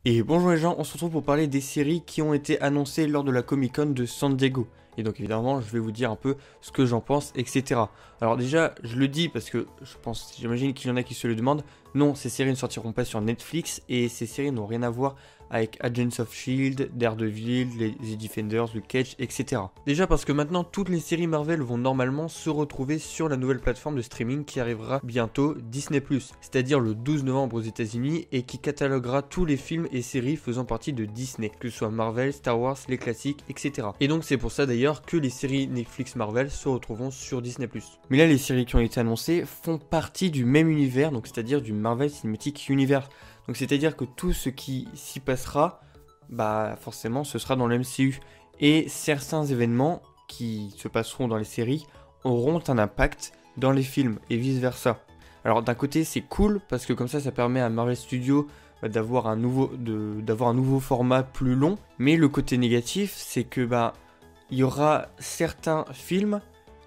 Et bonjour les gens, on se retrouve pour parler des séries qui ont été annoncées lors de la Comic Con de San Diego. Et donc évidemment, je vais vous dire un peu ce que j'en pense, etc. Alors déjà, je le dis parce que j'imagine qu'il y en a qui se le demandent. Non, ces séries ne sortiront pas sur Netflix et ces séries n'ont rien à voir avec Agents of S.H.I.E.L.D., Daredevil, les Defenders, Luke Cage, etc. Déjà parce que maintenant, toutes les séries Marvel vont normalement se retrouver sur la nouvelle plateforme de streaming qui arrivera bientôt, Disney+, c'est-à-dire le 12 novembre aux États-Unis et qui cataloguera tous les films et séries faisant partie de Disney, que ce soit Marvel, Star Wars, les classiques, etc. Et donc c'est pour ça d'ailleurs que les séries Netflix Marvel se retrouveront sur Disney+. Mais là, les séries qui ont été annoncées font partie du même univers, donc c'est-à-dire du Marvel Cinematic Universe. Donc c'est-à-dire que tout ce qui s'y passera, bah forcément ce sera dans le MCU. Et certains événements qui se passeront dans les séries auront un impact dans les films et vice versa. Alors d'un côté c'est cool parce que comme ça permet à Marvel Studios d'avoir un nouveau format plus long. Mais le côté négatif c'est que il y aura certains films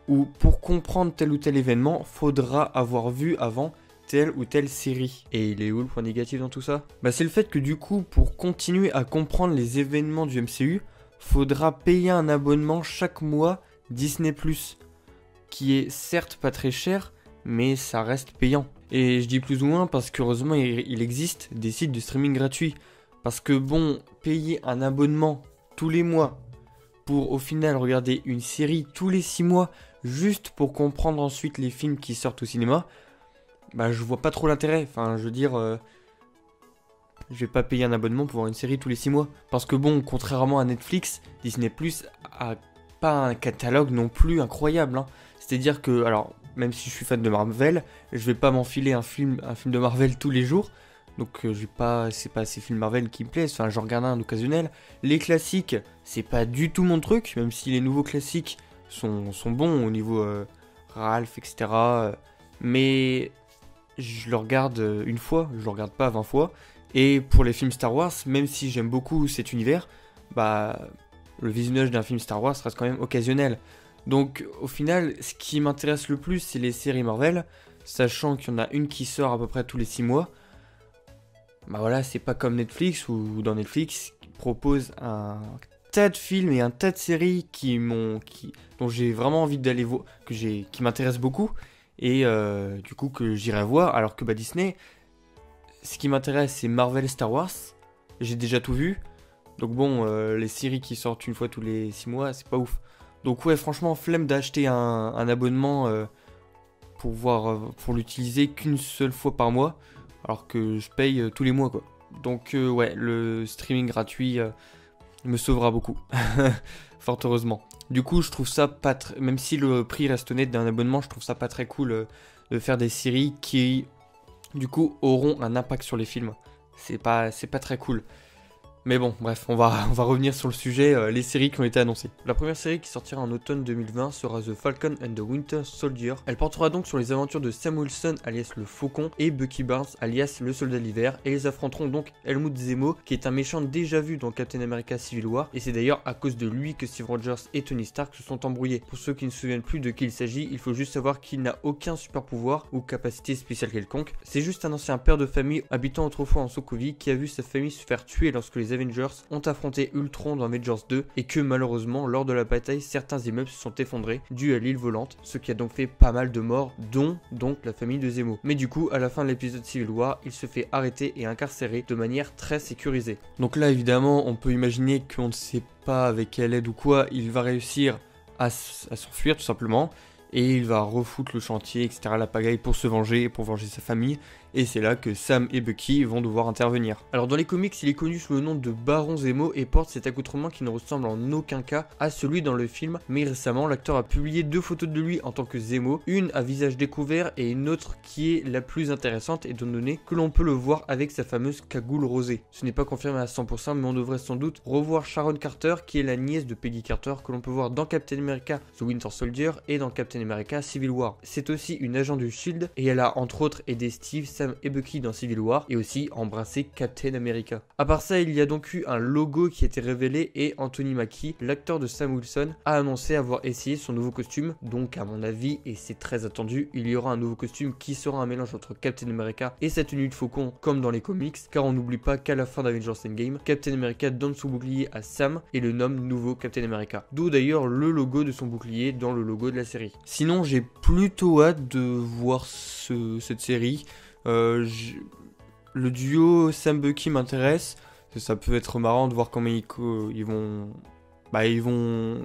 où pour comprendre tel ou tel événement, faudra avoir vu avant telle ou telle série. Et il est où le point négatif dans tout ça ? C'est le fait que du coup, pour continuer à comprendre les événements du MCU, faudra payer un abonnement chaque mois Disney+, qui est certes pas très cher, mais ça reste payant. Et je dis plus ou moins parce qu'heureusement il existe des sites de streaming gratuits. Parce que bon, payer un abonnement tous les mois pour au final regarder une série tous les 6 mois, juste pour comprendre ensuite les films qui sortent au cinéma, je vois pas trop l'intérêt. Enfin, je veux dire, je vais pas payer un abonnement pour voir une série tous les 6 mois. Parce que bon, contrairement à Netflix, Disney Plus a pas un catalogue non plus incroyable. Hein. C'est-à-dire que, alors, même si je suis fan de Marvel, je vais pas m'enfiler un film de Marvel tous les jours. Donc, c'est pas ces films Marvel qui me plaisent. Enfin, j'en regarde un occasionnel. Les classiques, c'est pas du tout mon truc. Même si les nouveaux classiques sont bons au niveau Ralph, etc. Mais je le regarde une fois, je le regarde pas 20 fois. Et pour les films Star Wars, même si j'aime beaucoup cet univers, le visionnage d'un film Star Wars reste quand même occasionnel. Donc au final, ce qui m'intéresse le plus, c'est les séries Marvel, sachant qu'il y en a une qui sort à peu près tous les 6 mois. Voilà, c'est pas comme Netflix, où dans Netflix, qui propose un tas de films et un tas de séries dont j'ai vraiment envie d'aller voir, qui m'intéressent beaucoup. Et du coup que j'irai voir, alors que Disney, ce qui m'intéresse c'est Marvel, Star Wars, j'ai déjà tout vu, donc bon, les séries qui sortent une fois tous les 6 mois, c'est pas ouf. Donc ouais, franchement, flemme d'acheter un abonnement pour l'utiliser qu'une seule fois par mois, alors que je paye tous les mois quoi. Donc ouais, le streaming gratuit me sauvera beaucoup, fort heureusement. Du coup, je trouve ça pas très... Même si le prix reste honnête d'un abonnement, je trouve ça pas très cool de faire des séries qui, du coup, auront un impact sur les films. C'est pas très cool. Mais bon, bref, on va revenir sur le sujet, les séries qui ont été annoncées. La première série qui sortira en automne 2020 sera The Falcon and the Winter Soldier. Elle portera donc sur les aventures de Sam Wilson alias le Faucon et Bucky Barnes alias le Soldat d'hiver, et ils affronteront donc Helmut Zemo qui est un méchant déjà vu dans Captain America Civil War, et c'est d'ailleurs à cause de lui que Steve Rogers et Tony Stark se sont embrouillés. Pour ceux qui ne se souviennent plus de qui il s'agit, il faut juste savoir qu'il n'a aucun super pouvoir ou capacité spéciale quelconque. C'est juste un ancien père de famille habitant autrefois en Sokovie qui a vu sa famille se faire tuer lorsque les Avengers ont affronté Ultron dans Avengers 2 et que malheureusement lors de la bataille certains immeubles se sont effondrés dû à l'île volante, ce qui a donc fait pas mal de morts, dont donc la famille de Zemo. Mais du coup à la fin de l'épisode Civil War, il se fait arrêter et incarcérer de manière très sécurisée. Donc là évidemment on peut imaginer qu'on ne sait pas avec quelle aide ou quoi il va réussir à s'enfuir tout simplement. Et il va refoutre le chantier, etc., la pagaille pour se venger et pour venger sa famille. Et c'est là que Sam et Bucky vont devoir intervenir. Alors dans les comics, il est connu sous le nom de Baron Zemo et porte cet accoutrement qui ne ressemble en aucun cas à celui dans le film. Mais récemment, l'acteur a publié 2 photos de lui en tant que Zemo, une à visage découvert et une autre qui est la plus intéressante étant donné que l'on peut le voir avec sa fameuse cagoule rosée. Ce n'est pas confirmé à 100%, mais on devrait sans doute revoir Sharon Carter qui est la nièce de Peggy Carter que l'on peut voir dans Captain America The Winter Soldier et dans Captain America Civil War. C'est aussi une agent du S.H.I.E.L.D. et elle a entre autres aidé Steve, Sam Sam et Bucky dans Civil War et aussi embrasser Captain America. À part ça, il y a donc eu un logo qui a été révélé et Anthony Mackie, l'acteur de Sam Wilson, a annoncé avoir essayé son nouveau costume. Donc à mon avis, et c'est très attendu, il y aura un nouveau costume qui sera un mélange entre Captain America et sa tenue de faucon comme dans les comics, car on n'oublie pas qu'à la fin d'Avengers Endgame, Captain America donne son bouclier à Sam et le nomme nouveau Captain America. D'où d'ailleurs le logo de son bouclier dans le logo de la série. Sinon, j'ai plutôt hâte de voir cette série. Le duo Sam Bucky m'intéresse. Ça peut être marrant de voir comment ils vont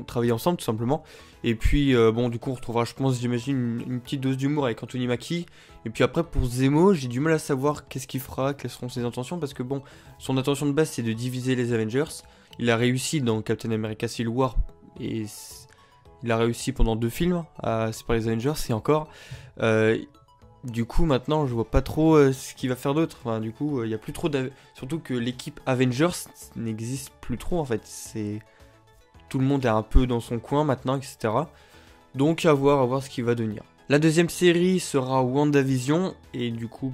travailler ensemble tout simplement. Et puis du coup on retrouvera, je pense, j'imagine une petite dose d'humour avec Anthony Mackie. Et puis après pour Zemo, j'ai du mal à savoir qu'est-ce qu'il fera, quelles seront ses intentions, parce que bon, son intention de base c'est de diviser les Avengers. Il a réussi dans Captain America Civil War et il a réussi pendant 2 films à séparer les Avengers et encore. Du coup, maintenant, je vois pas trop ce qu'il va faire d'autre. Enfin, du coup, il y a plus trop surtout que l'équipe Avengers n'existe plus trop, en fait. Tout le monde est un peu dans son coin maintenant, etc. Donc, à voir ce qui va devenir. La deuxième série sera WandaVision. Et du coup,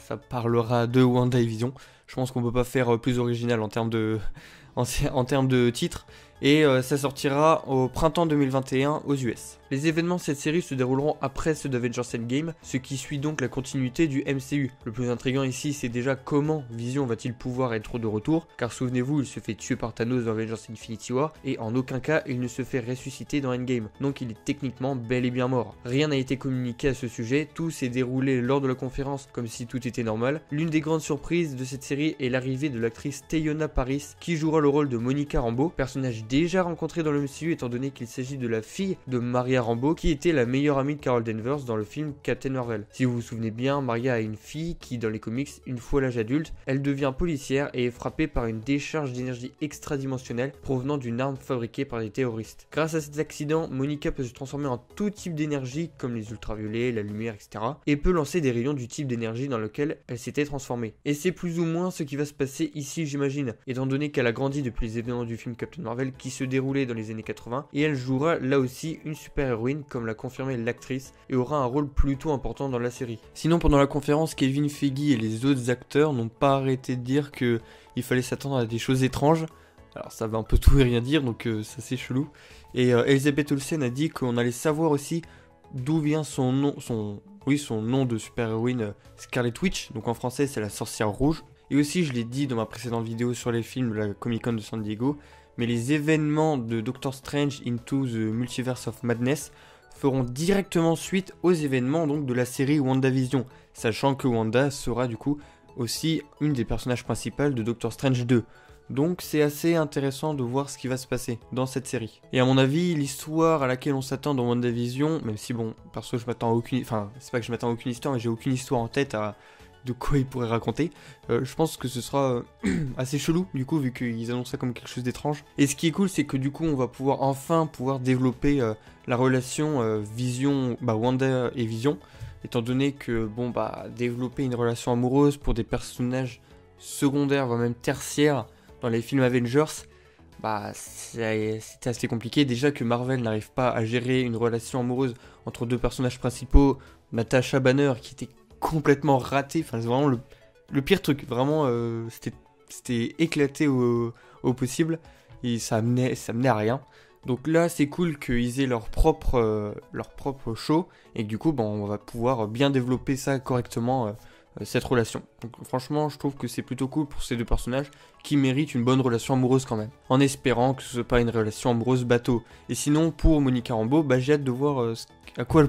ça parlera de WandaVision. Je pense qu'on peut pas faire plus original en termes de titre. Et ça sortira au printemps 2021 aux US. Les événements de cette série se dérouleront après ceux d'Avengers Endgame, ce qui suit donc la continuité du MCU. Le plus intriguant ici, c'est déjà comment Vision va-t-il pouvoir être de retour, car souvenez-vous, il se fait tuer par Thanos dans Avengers Infinity War, et en aucun cas il ne se fait ressusciter dans Endgame, donc il est techniquement bel et bien mort. Rien n'a été communiqué à ce sujet, tout s'est déroulé lors de la conférence comme si tout était normal. L'une des grandes surprises de cette série est l'arrivée de l'actrice Teyonah Parris, qui jouera le rôle de Monica Rambeau, personnage déjà rencontré dans le MCU étant donné qu'il s'agit de la fille de Maria Rambeau, qui était la meilleure amie de Carol Danvers dans le film Captain Marvel. Si vous vous souvenez bien, Maria a une fille qui, dans les comics, une fois l'âge adulte, elle devient policière et est frappée par une décharge d'énergie extradimensionnelle provenant d'une arme fabriquée par des terroristes. Grâce à cet accident, Monica peut se transformer en tout type d'énergie, comme les ultraviolets, la lumière, etc. et peut lancer des rayons du type d'énergie dans lequel elle s'était transformée. Et c'est plus ou moins ce qui va se passer ici, j'imagine, étant donné qu'elle a grandi depuis les événements du film Captain Marvel qui se déroulait dans les années 80, et elle jouera là aussi une super-héroïne comme l'a confirmé l'actrice et aura un rôle plutôt important dans la série. Sinon, pendant la conférence, Kevin Feige et les autres acteurs n'ont pas arrêté de dire qu'il fallait s'attendre à des choses étranges. Alors ça va un peu tout et rien dire, donc ça c'est chelou. Et Elizabeth Olsen a dit qu'on allait savoir aussi d'où vient son nom de super-héroïne Scarlet Witch, donc en français c'est la sorcière rouge. Et aussi, je l'ai dit dans ma précédente vidéo sur les films de la Comic Con de San Diego, mais les événements de Doctor Strange Into the Multiverse of Madness feront directement suite aux événements donc de la série WandaVision, sachant que Wanda sera du coup aussi une des personnages principales de Doctor Strange 2. Donc c'est assez intéressant de voir ce qui va se passer dans cette série. Et à mon avis, l'histoire à laquelle on s'attend dans WandaVision, même si bon, perso je m'attends à aucune... Enfin, c'est pas que je m'attends à aucune histoire, mais j'ai aucune histoire en tête de quoi ils pourraient raconter. Je pense que ce sera assez chelou, du coup, vu qu'ils annoncent ça comme quelque chose d'étrange. Et ce qui est cool, c'est que du coup, on va enfin pouvoir développer la relation Wanda et Vision, étant donné que, développer une relation amoureuse pour des personnages secondaires, voire même tertiaires, dans les films Avengers, c'était assez compliqué. Déjà que Marvel n'arrive pas à gérer une relation amoureuse entre deux personnages principaux, Natasha Banner, qui était complètement raté, enfin c'est vraiment le pire truc, vraiment c'était éclaté au possible et ça amenait à rien. Donc là c'est cool qu'ils aient leur propre show et que du coup on va pouvoir bien développer ça correctement, cette relation. Donc franchement je trouve que c'est plutôt cool pour ces deux personnages qui méritent une bonne relation amoureuse quand même, en espérant que ce soit pas une relation amoureuse bateau. Et sinon pour Monica Rambeau, j'ai hâte de voir à quoi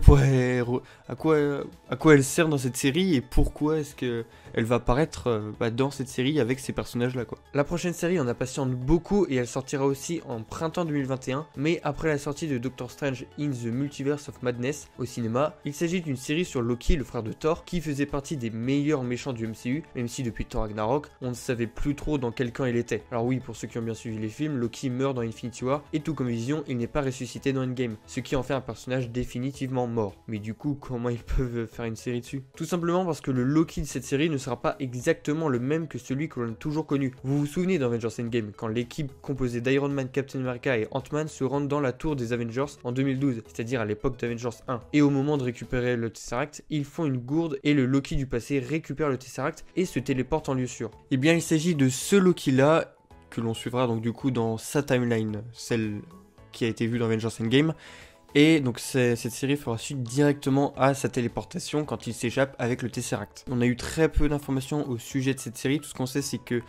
elle sert dans cette série et pourquoi est-ce qu'elle va apparaître dans cette série avec ces personnages là quoi. La prochaine série on impatiente beaucoup et elle sortira aussi en printemps 2021, mais après la sortie de Doctor Strange in the Multiverse of Madness au cinéma. Il s'agit d'une série sur Loki, le frère de Thor, qui faisait partie des meilleurs méchants du MCU, même si depuis Thor Ragnarok on ne savait plus trop dans quel tel quand il était. Alors oui, pour ceux qui ont bien suivi les films, Loki meurt dans Infinity War, et tout comme Vision, il n'est pas ressuscité dans Endgame, ce qui en fait un personnage définitivement mort. Mais du coup, comment ils peuvent faire une série dessus? Tout simplement parce que le Loki de cette série ne sera pas exactement le même que celui que l'on a toujours connu. Vous vous souvenez d'Avengers Endgame, quand l'équipe composée d'Iron Man, Captain America et Ant-Man se rendent dans la tour des Avengers en 2012, c'est-à-dire à l'époque d'Avengers 1. Et au moment de récupérer le Tesseract, ils font une gourde et le Loki du passé récupère le Tesseract et se téléporte en lieu sûr. Eh bien, il s'agit de ce Loki-là que l'on suivra donc du coup dans sa timeline, celle qui a été vue dans Avengers Endgame. Et donc cette série fera suite directement à sa téléportation quand il s'échappe avec le Tesseract. On a eu très peu d'informations au sujet de cette série, tout ce qu'on sait c'est que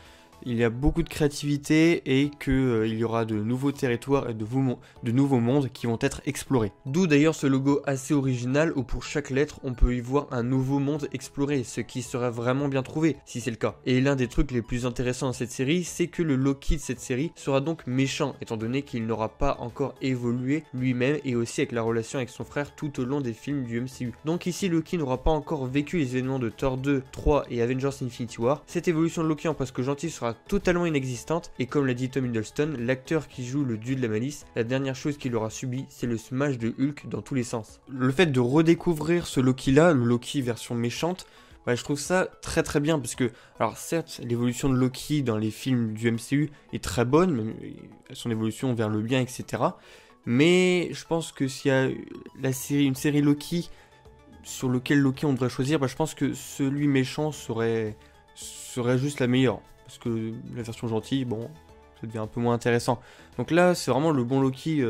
il y a beaucoup de créativité et qu'il y aura de nouveaux territoires et de nouveaux mondes qui vont être explorés. D'où d'ailleurs ce logo assez original où pour chaque lettre on peut y voir un nouveau monde exploré, ce qui serait vraiment bien trouvé si c'est le cas. Et l'un des trucs les plus intéressants dans cette série, c'est que le Loki de cette série sera donc méchant, étant donné qu'il n'aura pas encore évolué lui-même et aussi avec la relation avec son frère tout au long des films du MCU. Donc ici Loki n'aura pas encore vécu les événements de Thor 2, 3 et Avengers Infinity War. Cette évolution de Loki en presque gentil sera totalement inexistante et comme l'a dit Tom Hiddleston, l'acteur qui joue le dieu de la malice, la dernière chose qu'il aura subi c'est le smash de Hulk dans tous les sens. Le fait de redécouvrir ce Loki là, le Loki version méchante, bah, je trouve ça très très bien parce que, alors certes l'évolution de Loki dans les films du MCU est très bonne, même son évolution vers le bien etc. Mais je pense que s'il y a une série Loki sur lequel Loki on devrait choisir, bah, je pense que celui méchant serait juste la meilleure. Parce que la version gentille, bon, ça devient un peu moins intéressant. Donc là, c'est vraiment le bon Loki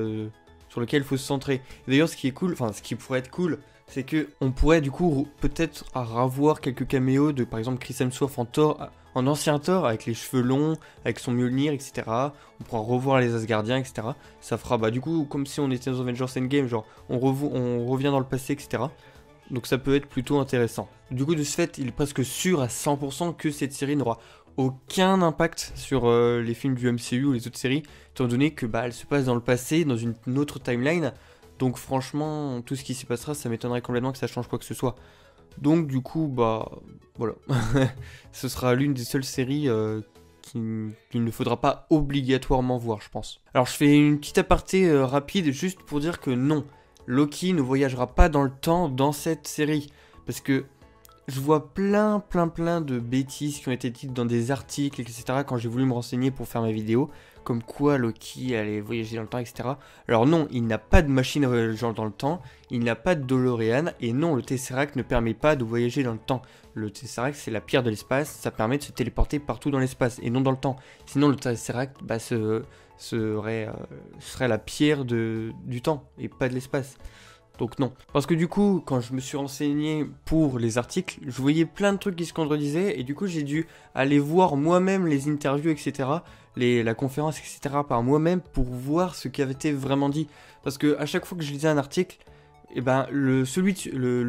sur lequel il faut se centrer. D'ailleurs, ce qui est cool, enfin, ce qui pourrait être cool, c'est que on pourrait du coup peut-être revoir quelques caméos de, par exemple, Chris Hemsworth en ancien Thor, avec les cheveux longs, avec son Mjolnir, etc. On pourra revoir les Asgardiens, etc. Ça fera, bah, du coup, comme si on était dans Avengers Endgame, genre, on revient dans le passé, etc. Donc ça peut être plutôt intéressant. Du coup, de ce fait, il est presque sûr à 100% que cette série n'aura aucun impact sur les films du MCU ou les autres séries, étant donné que bah, elle se passe dans le passé, dans une autre timeline. Donc franchement, tout ce qui s'y passera, ça m'étonnerait complètement que ça change quoi que ce soit. Donc du coup, bah voilà. Ce sera l'une des seules séries qu'il ne faudra pas obligatoirement voir, je pense. Alors je fais une petite aparté rapide, juste pour dire que non, Loki ne voyagera pas dans le temps dans cette série. Parce que je vois plein de bêtises qui ont été dites dans des articles, etc. quand j'ai voulu me renseigner pour faire ma vidéo, comme quoi Loki allait voyager dans le temps, etc. Alors non, il n'a pas de machine à voyager dans le temps, il n'a pas de DeLorean, et non, le Tesseract ne permet pas de voyager dans le temps. Le Tesseract, c'est la pierre de l'espace, ça permet de se téléporter partout dans l'espace, et non dans le temps. Sinon, le Tesseract bah, serait la pierre du temps, et pas de l'espace. Donc non. Parce que du coup, quand je me suis renseigné pour les articles, je voyais plein de trucs qui se contredisaient, et du coup j'ai dû aller voir moi-même les interviews, etc., la conférence, etc., par moi-même, pour voir ce qui avait été vraiment dit. Parce que à chaque fois que je lisais un article, eh ben, le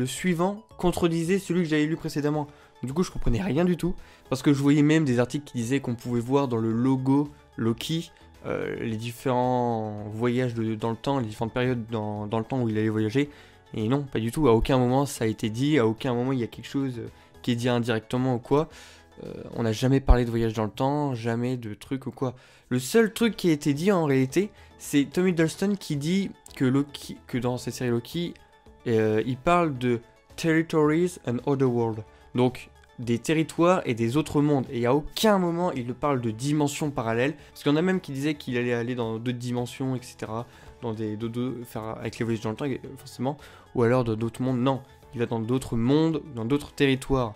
suivant contredisait celui que j'avais lu précédemment. Du coup je comprenais rien du tout, parce que je voyais même des articles qui disaient qu'on pouvait voir dans le logo Loki, les différents voyages dans le temps, les différentes périodes dans le temps où il allait voyager. Et non, pas du tout, à aucun moment ça a été dit, à aucun moment il y a quelque chose qui est dit indirectement ou quoi. On n'a jamais parlé de voyage dans le temps, jamais de truc ou quoi. Le seul truc qui a été dit en réalité, c'est Tom Hiddleston qui dit que dans cette série Loki, il parle de Territories and Otherworld. Donc des territoires et des autres mondes. Et à aucun moment il ne parle de dimensions parallèles. Parce qu'il y en a même qui disaient qu'il allait aller dans d'autres dimensions, etc. Faire avec les voyages dans le temps, forcément. Ou alors dans d'autres mondes. Non, il va dans d'autres mondes, dans d'autres territoires.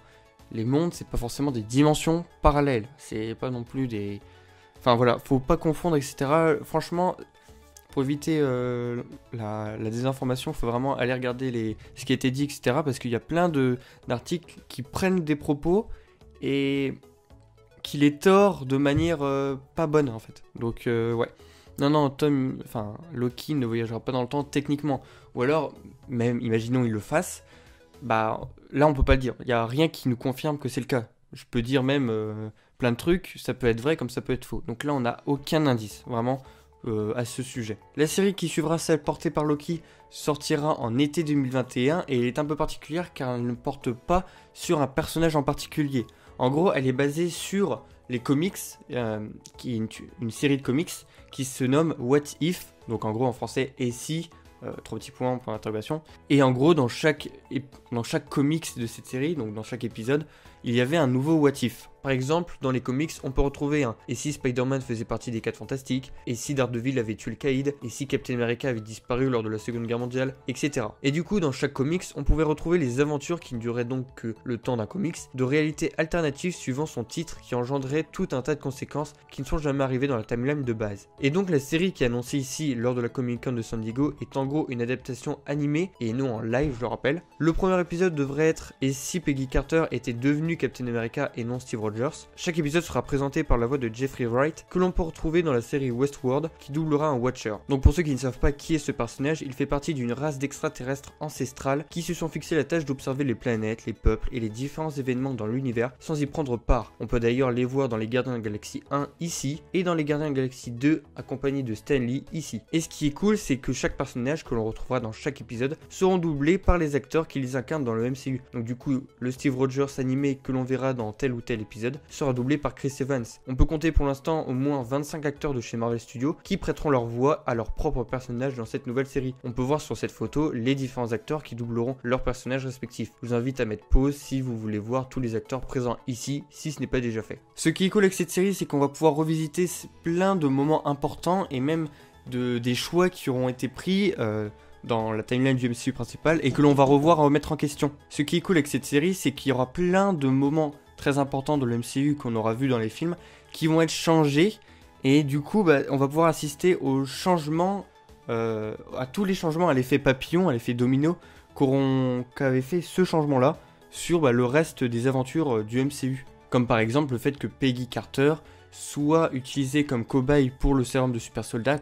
Les mondes, c'est pas forcément des dimensions parallèles. C'est pas non plus des... Enfin voilà, faut pas confondre, etc. Franchement, pour éviter la désinformation, il faut vraiment aller regarder ce qui a été dit, etc. Parce qu'il y a plein d'articles qui prennent des propos et qui les tordent de manière pas bonne, en fait. Donc, ouais. Non, Loki ne voyagera pas dans le temps techniquement. Ou alors, même, imaginons il le fasse, bah, là, on peut pas le dire. Il n'y a rien qui nous confirme que c'est le cas. Je peux dire même plein de trucs, ça peut être vrai comme ça peut être faux. Donc là, on n'a aucun indice, vraiment. À ce sujet. La série qui suivra celle portée par Loki sortira en été 2021 et elle est un peu particulière car elle ne porte pas sur un personnage en particulier. En gros, elle est basée sur les comics, qui est une série de comics qui se nomme What If, donc en gros en français et si, 3 petits points, point d'interrogation. Et en gros, dans chaque comics de cette série, donc dans chaque épisode, il y avait un nouveau What If. Par exemple, dans les comics, on peut retrouver un et si Spider-Man faisait partie des 4 Fantastiques, et si Daredevil avait tué le Caïd, et si Captain America avait disparu lors de la Seconde Guerre mondiale, etc. Et du coup, dans chaque comics, on pouvait retrouver les aventures qui ne duraient donc que le temps d'un comics, de réalité alternative suivant son titre qui engendrait tout un tas de conséquences qui ne sont jamais arrivées dans la timeline de base. Et donc la série qui est annoncée ici lors de la Comic Con de San Diego est en gros une adaptation animée et non en live, je le rappelle. Le premier épisode devrait être et si Peggy Carter était devenue Captain America et non Steve Rogers. Chaque épisode sera présenté par la voix de Jeffrey Wright, que l'on peut retrouver dans la série Westworld, qui doublera un Watcher. Donc pour ceux qui ne savent pas qui est ce personnage, il fait partie d'une race d'extraterrestres ancestrales qui se sont fixés la tâche d'observer les planètes, les peuples et les différents événements dans l'univers sans y prendre part. On peut d'ailleurs les voir dans les Gardiens de la Galaxie 1 ici, et dans les Gardiens de la Galaxie 2 accompagnés de Stan Lee ici. Et ce qui est cool, c'est que chaque personnage que l'on retrouvera dans chaque épisode seront doublés par les acteurs qui les incarnent dans le MCU. Donc du coup, le Steve Rogers animé que l'on verra dans tel ou tel épisode sera doublé par Chris Evans. On peut compter pour l'instant au moins 25 acteurs de chez Marvel Studios qui prêteront leur voix à leur propre personnage dans cette nouvelle série. On peut voir sur cette photo les différents acteurs qui doubleront leurs personnages respectifs. Je vous invite à mettre pause si vous voulez voir tous les acteurs présents ici, si ce n'est pas déjà fait. Ce qui est cool avec cette série, c'est qu'on va pouvoir revisiter plein de moments importants et même des choix qui auront été pris dans la timeline du MCU principal et que l'on va revoir remettre en question. Ce qui est cool avec cette série, c'est qu'il y aura plein de moments très importants de l'MCU qu'on aura vu dans les films qui vont être changés et du coup on va pouvoir assister aux changements, à tous les changements à l'effet papillon, à l'effet domino qu'avait fait ce changement là sur le reste des aventures du MCU. Comme par exemple le fait que Peggy Carter soit utilisée comme cobaye pour le sérum de super soldat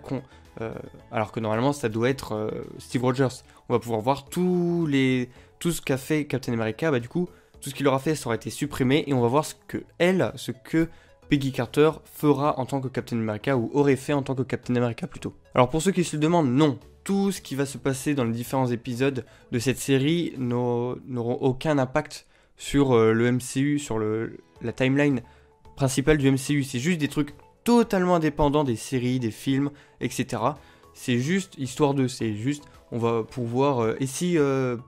alors que normalement ça doit être Steve Rogers. On va pouvoir voir tout ce qu'a fait Captain America, du coup tout ce qu'il aura fait ça aura été supprimé et on va voir ce que Peggy Carter fera en tant que Captain America ou aurait fait en tant que Captain America plutôt. Alors pour ceux qui se le demandent, non, tout ce qui va se passer dans les différents épisodes de cette série n'auront aucun impact sur le MCU, sur la timeline principale du MCU. C'est juste des trucs totalement indépendants des séries, des films, etc. C'est juste histoire c'est juste, on va pouvoir, et si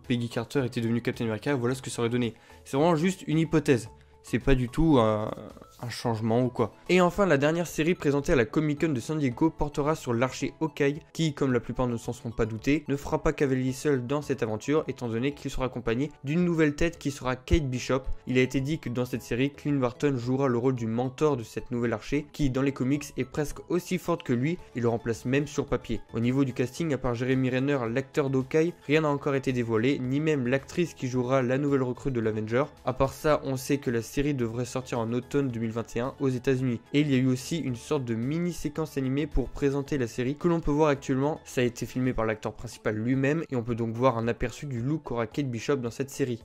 Peggy Carter était devenue Captain America, voilà ce que ça aurait donné. C'est vraiment juste une hypothèse, c'est pas du tout un changement ou quoi. Et enfin, la dernière série présentée à la Comic Con de San Diego portera sur l'archer Hawkeye, qui, comme la plupart ne s'en seront pas doutés, ne fera pas cavalier seul dans cette aventure, étant donné qu'il sera accompagné d'une nouvelle tête qui sera Kate Bishop. Il a été dit que dans cette série, Clint Barton jouera le rôle du mentor de cette nouvelle archer, qui dans les comics est presque aussi forte que lui, et le remplace même sur papier. Au niveau du casting, à part Jeremy Renner, l'acteur d'Hawkeye, rien n'a encore été dévoilé, ni même l'actrice qui jouera la nouvelle recrue de l'Avenger. À part ça, on sait que la série devrait sortir en automne 2021 aux États-Unis. Et il y a eu aussi une sorte de mini séquence animée pour présenter la série que l'on peut voir actuellement. Ça a été filmé par l'acteur principal lui-même et on peut donc voir un aperçu du look qu'aura Kate Bishop dans cette série.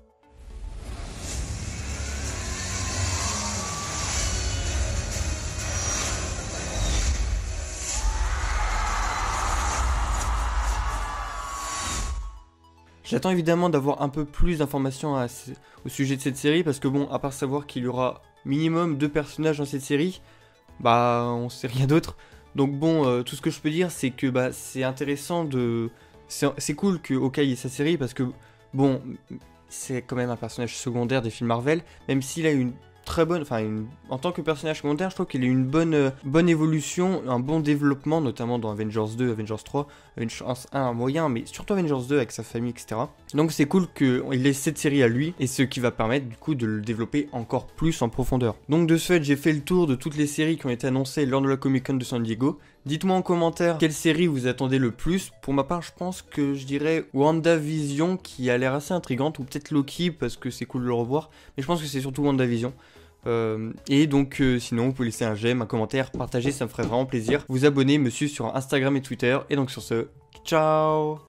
J'attends évidemment d'avoir un peu plus d'informations au sujet de cette série parce que bon, à part savoir qu'il y aura minimum 2 personnages dans cette série, on sait rien d'autre. Donc bon, tout ce que je peux dire c'est que c'est intéressant c'est cool que Hawkeye ait sa série parce que bon, c'est quand même un personnage secondaire des films Marvel, même s'il a une très bonne, en tant que personnage secondaire, je trouve qu'il a une bonne évolution, un bon développement, notamment dans Avengers 2, Avengers 3, Avengers 1 moyen, mais surtout Avengers 2 avec sa famille, etc. Donc c'est cool qu'il ait cette série à lui, et ce qui va permettre du coup de le développer encore plus en profondeur. Donc de ce fait, j'ai fait le tour de toutes les séries qui ont été annoncées lors de la Comic Con de San Diego. Dites-moi en commentaire quelle série vous attendez le plus. Pour ma part, je pense que je dirais WandaVision qui a l'air assez intrigante, ou peut-être Loki parce que c'est cool de le revoir, mais je pense que c'est surtout WandaVision. Et donc sinon vous pouvez laisser un j'aime, un commentaire, partager, ça me ferait vraiment plaisir. Vous abonner, me suivre sur Instagram et Twitter. Et donc sur ce, ciao.